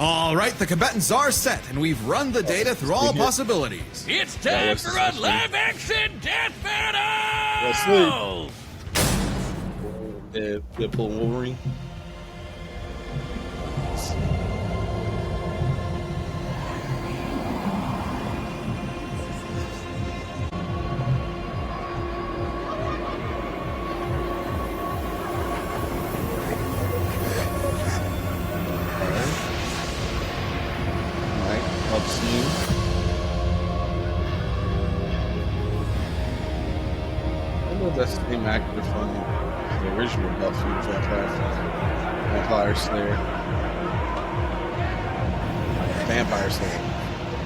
All right, the combatants are set, and we've run the data through all possibilities. It's time for a live-action death Wesley. battle! Deadpool and Wolverine. That's the same actor from the original Buffy Vampire Slayer.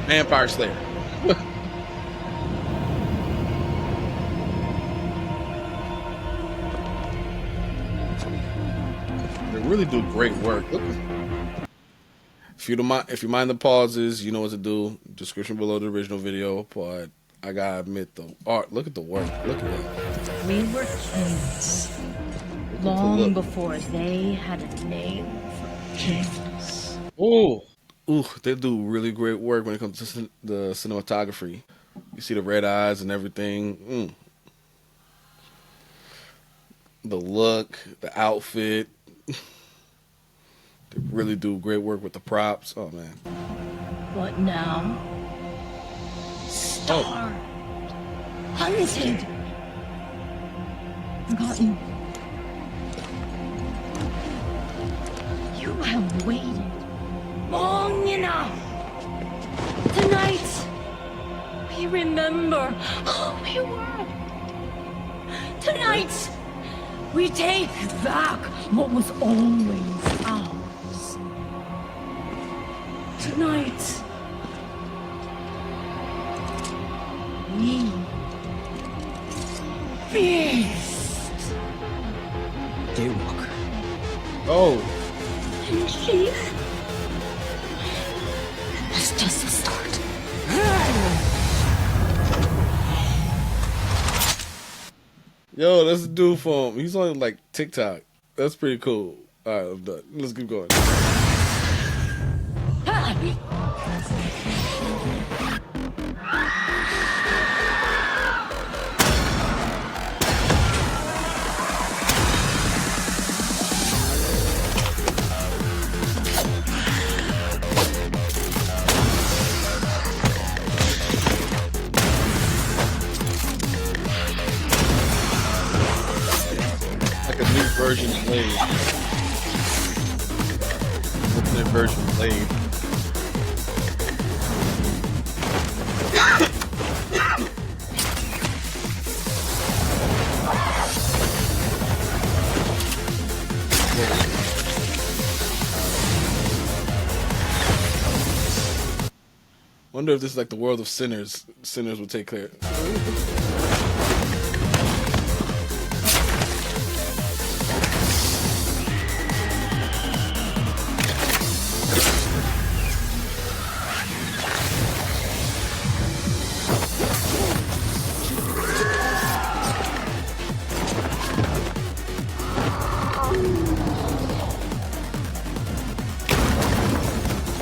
Vampire Slayer. They really do great work. Look. If you mind the pauses, you know what to do. Description below the original video, but I gotta admit the art. Look at the work. Look at that. We were kings long before they had a name for kings. Ooh, they do really great work when it comes to the cinematography. You see the red eyes and everything. The look, the outfit. They really do great work with the props. Oh man. What now? Star hunted. Forgotten. You have waited long enough. Tonight, we remember who we were. Tonight, we take back what was always ours. Tonight, we feast. Daywalker. Oh. And Chief, that's just the start. Yo, that's a dude from. He's on like TikTok. That's pretty cool. All right, I'm done. Let's keep going. Like a new version of Blade. Ultimate version of Blade. Wonder if this is like the world of sinners. Sinners will take care.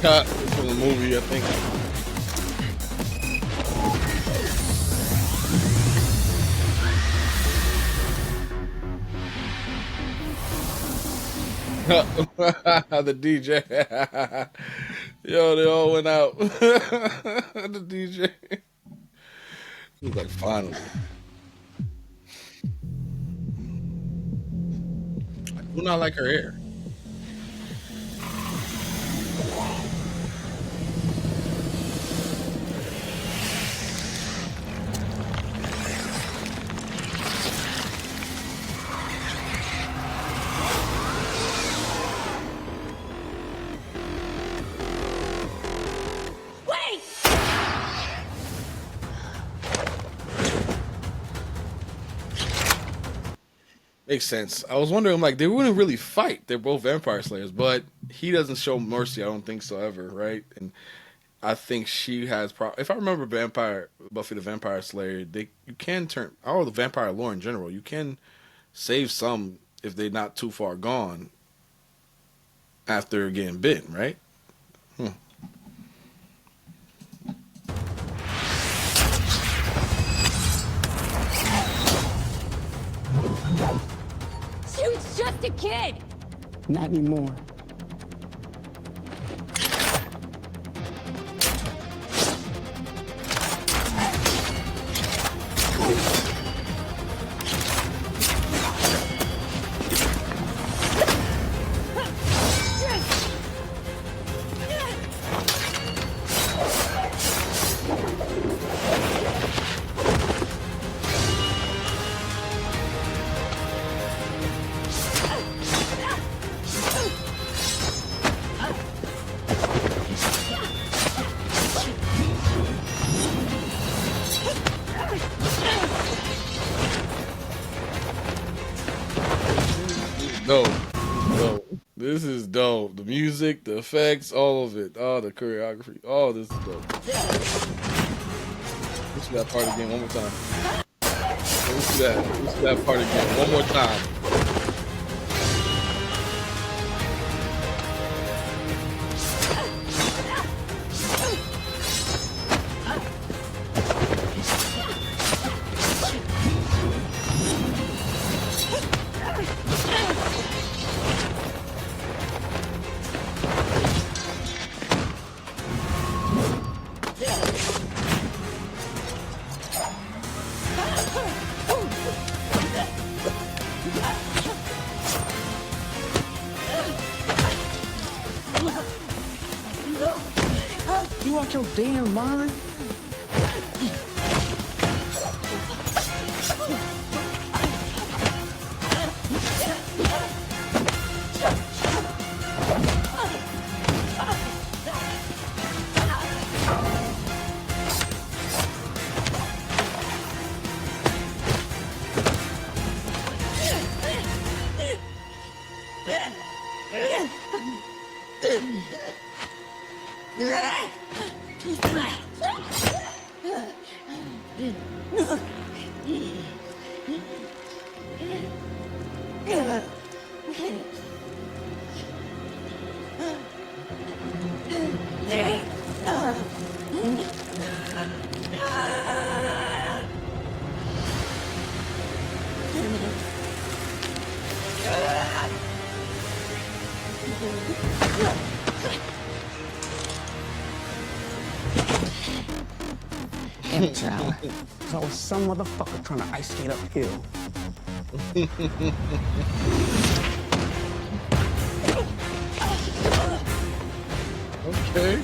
Cut from the movie, I think. The DJ. Yo, they all went out. The DJ. He's like, finally. I do not like her hair. Makes sense. I was wondering, like, they wouldn't really fight. They're both vampire slayers, but he doesn't show mercy. I don't think so ever, right? And I think she has. If I remember, Buffy the Vampire Slayer, you can turn. Oh, the vampire lore in general, you can save some if they're not too far gone after getting bitten, right? Shoot's just a kid! Not anymore. Dope. Dope. This is dope. The music, the effects, all of it. Oh, the choreography. Oh, this is dope. Let's see that part again one more time. Let's see that part again one more time. You out your damn mind? Amateur hour. So I was some motherfucker trying to ice skate uphill. Okay.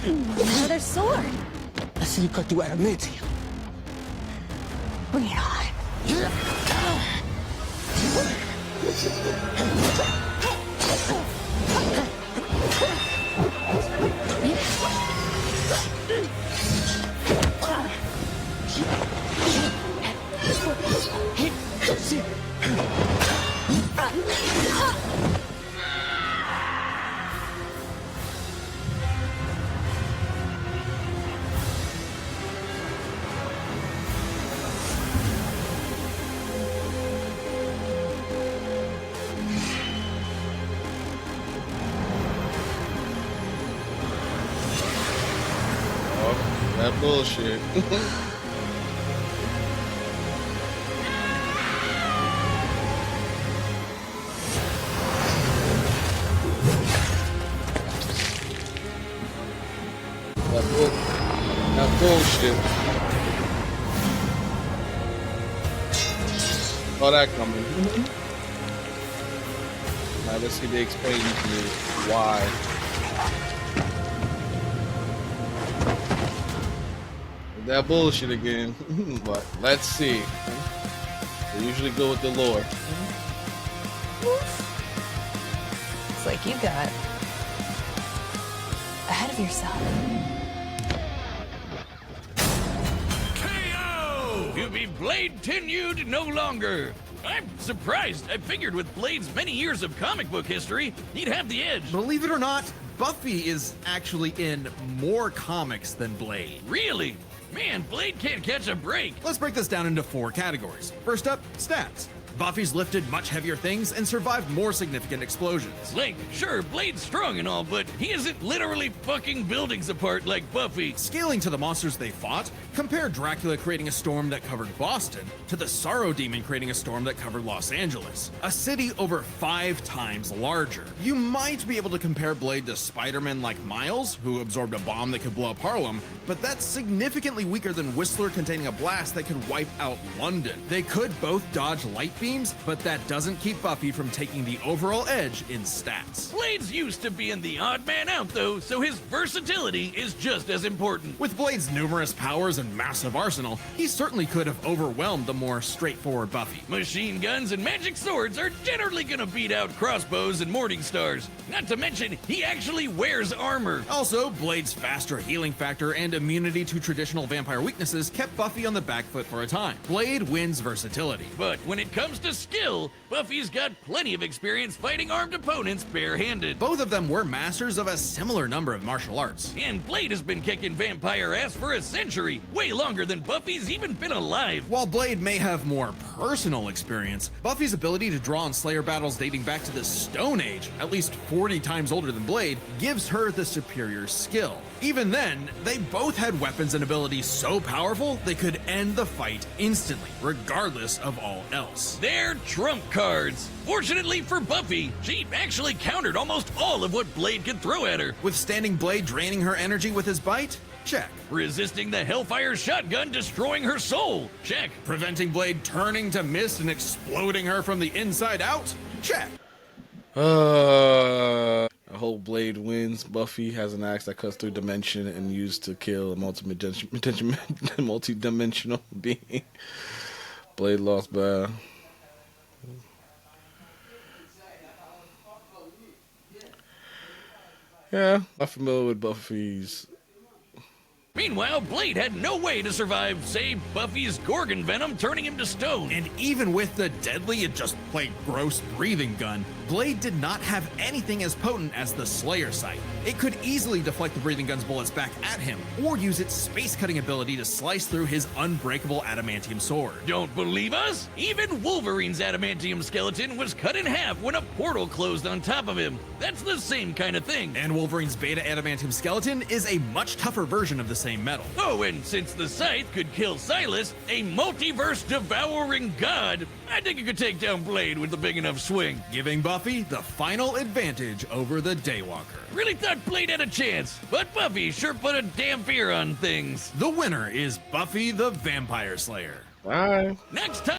Another sword! I see you cut through adamantium. Bring it on. That bullshit. That bullshit. Saw that coming. Alright, let's see if they explain to me why. That bullshit again. But let's see. They usually go with the lore. Looks like you got ahead of yourself. KO! To be Blade tenured no longer. I'm surprised. I figured with Blade's many years of comic book history, he'd have the edge. Believe it or not, Buffy is actually in more comics than Blade. Really? Man, Blade can't catch a break. Let's break this down into 4 categories. First up, stats. Buffy's lifted much heavier things and survived more significant explosions. Like, sure, Blade's strong and all, but he isn't literally fucking buildings apart like Buffy. Scaling to the monsters they fought, compare Dracula creating a storm that covered Boston to the Sorrow Demon creating a storm that covered Los Angeles, a city over 5 times larger. You might be able to compare Blade to Spider-Man like Miles, who absorbed a bomb that could blow up Harlem, but that's significantly weaker than Whistler containing a blast that could wipe out London. They could both dodge light beams, but that doesn't keep Buffy from taking the overall edge in stats. Blade's used to being the odd man out, though, so his versatility is just as important. With Blade's numerous powers and massive arsenal, he certainly could have overwhelmed the more straightforward Buffy. Machine guns and magic swords are generally gonna beat out crossbows and morning stars. Not to mention, he actually wears armor. Also, Blade's faster healing factor and immunity to traditional vampire weaknesses kept Buffy on the back foot for a time. Blade wins versatility. But when it comes to skill, Buffy's got plenty of experience fighting armed opponents barehanded. Both of them were masters of a similar number of martial arts. And Blade has been kicking vampire ass for a century, way longer than Buffy's even been alive. While Blade may have more personal experience, Buffy's ability to draw on Slayer battles dating back to the Stone Age, at least 40 times older than Blade, gives her the superior skill. Even then, they both had weapons and abilities so powerful they could end the fight instantly, regardless of all else. They're trump cards. Fortunately for Buffy, she actually countered almost all of what Blade could throw at her. Withstanding Blade draining her energy with his bite? Check. Resisting the Hellfire shotgun destroying her soul? Check. Preventing Blade turning to mist and exploding her from the inside out? Check. I hope Blade wins. Buffy has an axe that cuts through dimension and used to kill a multi-dimensional being. Blade lost by... Yeah, I'm familiar with Buffy's... Meanwhile, Blade had no way to survive, say, Buffy's Gorgon venom turning him to stone. And even with the deadly and just plain gross breathing gun, Blade did not have anything as potent as the Slayer sight. It could easily deflect the breathing gun's bullets back at him, or use its space-cutting ability to slice through his unbreakable adamantium sword. Don't believe us? Even Wolverine's adamantium skeleton was cut in half when a portal closed on top of him. That's the same kind of thing. And Wolverine's beta adamantium skeleton is a much tougher version of the same metal. Oh, and since the Scythe could kill Silas, a multiverse-devouring god, I think it could take down Blade with a big enough swing. Giving Buffy the final advantage over the Daywalker. Really thought Blade had a chance, but Buffy sure put a damn fear on things. The winner is Buffy the Vampire Slayer. Bye. Next time.